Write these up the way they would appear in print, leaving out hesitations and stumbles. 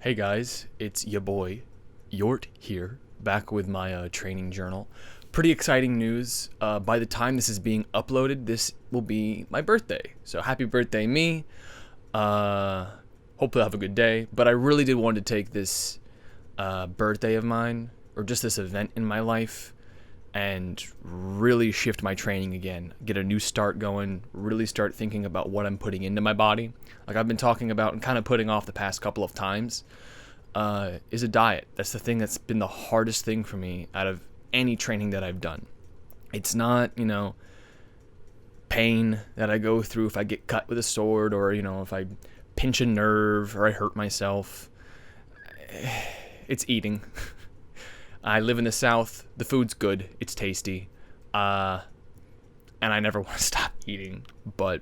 Hey guys, it's ya boy, Yort here, back with my training journal. Pretty exciting news. By the time this is being uploaded, this will be my birthday. So happy birthday, me. Hopefully I'll have a good day. But I really did want to take this birthday of mine, or just this event in my life, and really shift my training again. Get a new start going, really start thinking about what I'm putting into my body. Like I've been talking about and kind of putting off the past couple of times, is a diet. That's the thing that's been the hardest thing for me out of any training that I've done. It's not, pain that I go through if I get cut with a sword or, if I pinch a nerve or I hurt myself. It's eating. I live in the South. The food's good. It's tasty. And I never want to stop eating. But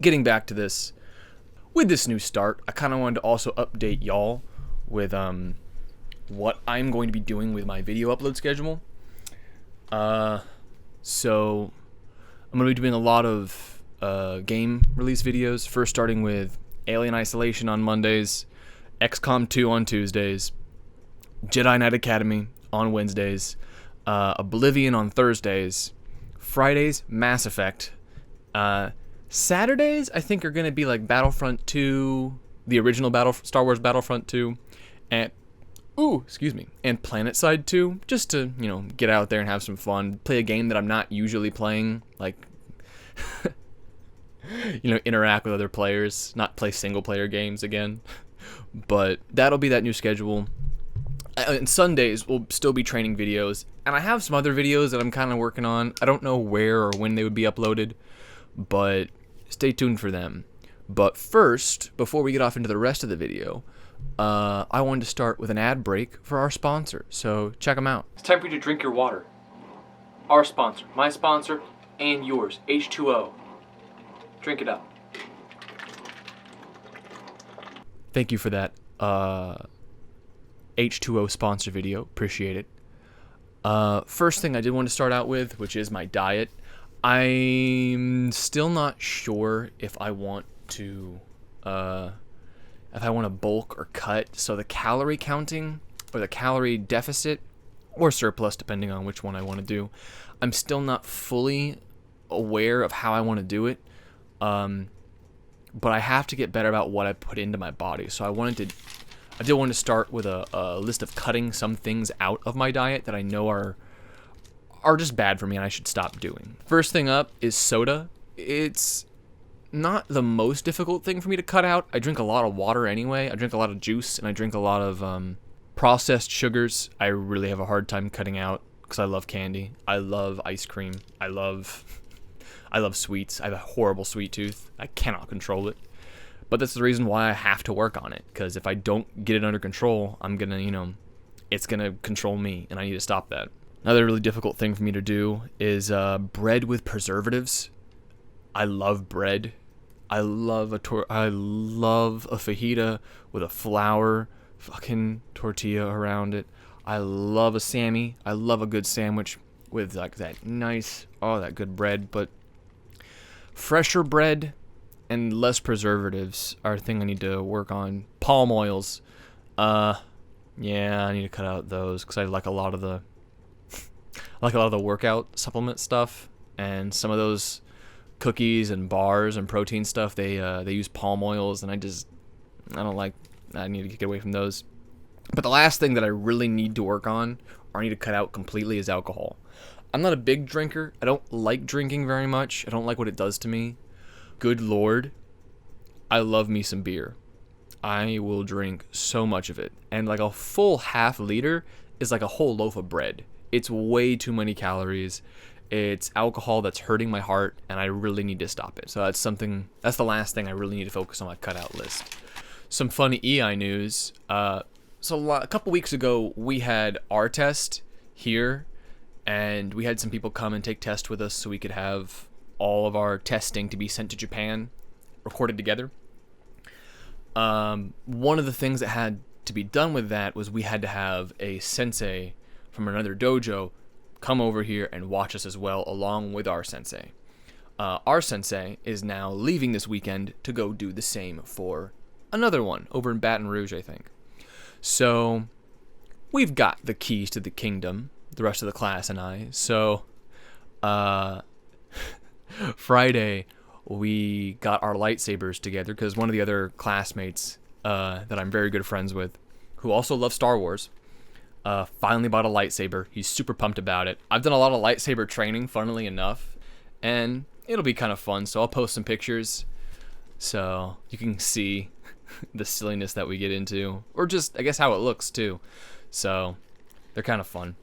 getting back to this, with this new start, I kind of wanted to also update y'all with what I'm going to be doing with my video upload schedule. So I'm going to be doing a lot of game release videos. First starting with Alien Isolation on Mondays, XCOM 2 on Tuesdays, Jedi Knight Academy on Wednesdays, Oblivion on Thursdays, Fridays, Mass Effect. Saturdays, I think, are going to be like Battlefront 2, the original Star Wars Battlefront 2, and and PlanetSide 2, just to, get out there and have some fun, play a game that I'm not usually playing, like, interact with other players, not play single-player games again. But that'll be that new schedule. And Sundays will still be training videos, and I have some other videos that I'm kind of working on. I don't know where or when they would be uploaded, but stay tuned for them. But first, before we get off into the rest of the video, I wanted to start with an ad break for our sponsor, so check them out. It's time for you to drink your water. Our sponsor, my sponsor, and yours, H2O. Drink it up. Thank you for that H2O sponsor video. Appreciate it. First thing I did want to start out with, which is my diet. I'm still not sure if I want to bulk or cut. So the calorie counting or the calorie deficit or surplus, depending on which one I want to do, I'm still not fully aware of how I want to do it. But I have to get better about what I put into my body. So I did want to start with a list of cutting some things out of my diet that I know are just bad for me and I should stop doing. First thing up is soda. It's not the most difficult thing for me to cut out. I drink a lot of water anyway. I drink a lot of juice, and I drink a lot of processed sugars. I really have a hard time cutting out because I love candy. I love ice cream. I love sweets. I have a horrible sweet tooth. I cannot control it. But that's the reason why I have to work on it, because if I don't get it under control, I'm going to, it's going to control me, and I need to stop that. Another really difficult thing for me to do is bread with preservatives. I love bread. I love a fajita with a flour fucking tortilla around it. I love a Sammy. I love a good sandwich with like that good bread. But fresher bread and less preservatives are a thing I need to work on. Palm oils. I need to cut out those because I like a lot of the workout supplement stuff, and some of those cookies and bars and protein stuff, they use palm oils, and I need to get away from those. But the last thing that I really need to work on, or I need to cut out completely, is alcohol. I'm not a big drinker. I don't like drinking very much. I don't like what it does to me. Good Lord, I love me some beer. I will drink so much of it. And like a full half liter is like a whole loaf of bread. It's way too many calories. It's alcohol that's hurting my heart, and I really need to stop it. So that's the last thing I really need to focus on my cutout list. Some funny EI news. So a couple weeks ago, we had our test here, and we had some people come and take tests with us so we could have all of our testing to be sent to Japan, recorded together. One of the things that had to be done with that was we had to have a sensei from another dojo come over here and watch us as well, along with our sensei. Our sensei is now leaving this weekend to go do the same for another one over in Baton Rouge, I think. So we've got the keys to the kingdom, the rest of the class and I. So Friday, we got our lightsabers together because one of the other classmates that I'm very good friends with, who also loves Star Wars, finally bought a lightsaber. He's super pumped about it. I've done a lot of lightsaber training, funnily enough, and it'll be kind of fun. So I'll post some pictures so you can see the silliness that we get into, or just, I guess, how it looks too. So they're kind of fun.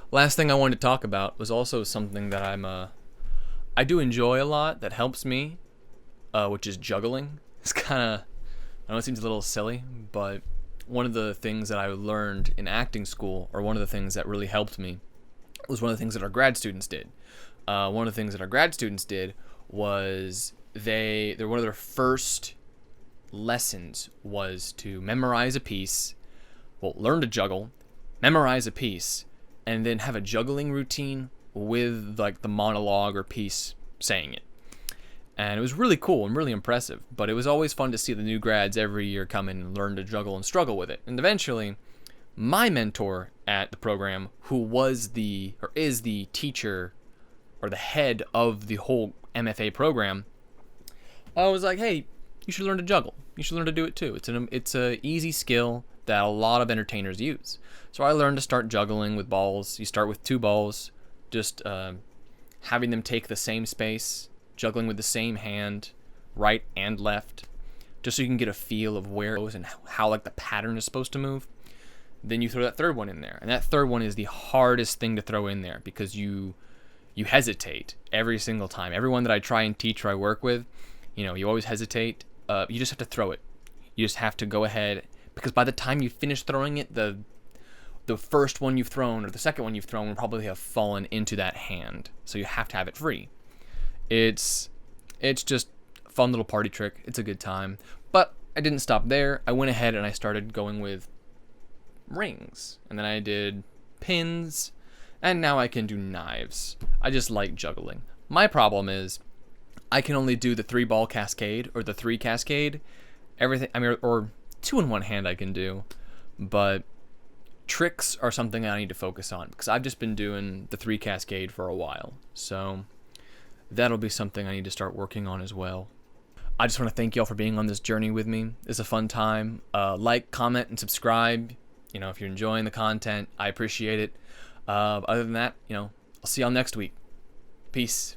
Last thing I wanted to talk about was also something that I do enjoy a lot, that helps me, which is juggling. It's kind of, I know it seems a little silly, but one of the things that I learned in acting school, or one of the things that really helped me, was one of the things that our grad students did. One of the things that our grad students did was they're one of their first lessons was to memorize a piece, well, learn to juggle, memorize a piece, and then have a juggling routine with like the monologue or piece saying it. And it was really cool and really impressive, but it was always fun to see the new grads every year come in and learn to juggle and struggle with it. And eventually, my mentor at the program, who is the teacher or the head of the whole MFA program, was like, hey, you should learn to juggle. You should learn to do it too. It's a easy skill that a lot of entertainers use. So I learned to start juggling with balls. You start with 2 balls, just having them take the same space, juggling with the same hand, right and left, just so you can get a feel of where it goes and how like the pattern is supposed to move. Then you throw that 3rd one in there, and that 3rd one is the hardest thing to throw in there because you hesitate every single time. Everyone that I try and teach or I work with, you always hesitate. You just have to throw it. You just have to go ahead, because by the time you finish throwing it, the first one you've thrown or the second one you've thrown will probably have fallen into that hand. So you have to have it free. It's just a fun little party trick. It's a good time. But I didn't stop there. I went ahead and I started going with rings. And then I did pins. And now I can do knives. I just like juggling. My problem is I can only do the 3-ball cascade or the 3 cascade. Everything, or 2 in one hand I can do. But tricks are something I need to focus on because I've just been doing the 3 cascade for a while. So that'll be something I need to start working on as well. I just want to thank y'all for being on this journey with me. It's a fun time. Like, comment, and subscribe. If you're enjoying the content, I appreciate it. Other than that, I'll see y'all next week. Peace.